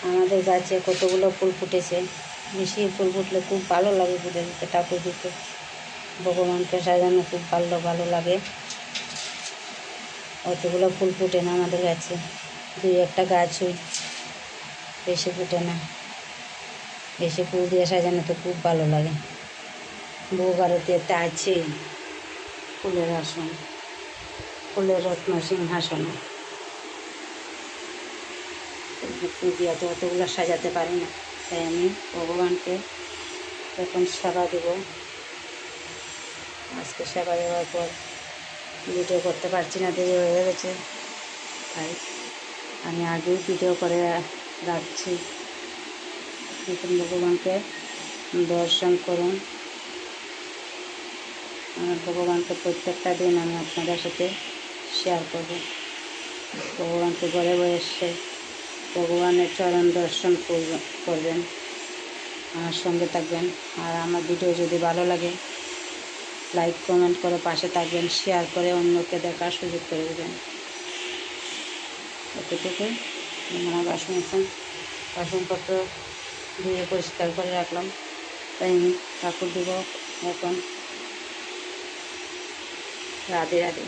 আমাদের গাছে কতগুলো ফুল ফুটেছে। বেশি ফুল ফুটলে খুব ভালো লাগে পুজো দিতে, ঠাকুর দিতে, ভগবানকে সাজানো খুব ভালো ভালো লাগে। অতগুলো ফুল ফুটে না আমাদের গাছে, দুই একটা গাছই, বেশি ফুটে না। বেশি ফুল দিয়ে সাজানো তো খুব ভালো লাগে। ভোগ আরতিতে আছেই ফুলের আসন, ফুলের রত্ন সিংহাসন। ফুল দিয়ে তো অতগুলো সাজাতে পারি না, তাই আমি ভগবানকে এখন সেবা দেব। আজকে সেবা দেওয়ার পর ভিডিও করতে পারছি না, দেরি হয়ে গেছে, তাই আমি আগেই ভিডিও করে রাখছি। এখন ভগবানকে দর্শন করুন। আমার ভগবানকে প্রত্যেকটা দিন আমি আপনাদের সাথে শেয়ার করব। ভগবানকে ঘরে বসে ভগবানের চরণ দর্শন করবেন, আমার সঙ্গে থাকবেন। আর আমার ভিডিও যদি ভালো লাগে লাইক কমেন্ট করে পাশে থাকবেন, শেয়ার করে অন্যকে দেখার সুযোগ করে দেবেন। এতটুকু। আমার বাসনপত্র ধুয়ে পরিষ্কার করে রাখলাম, তাই আমি ঠাকুর দেব এখন। রাধে রাধে।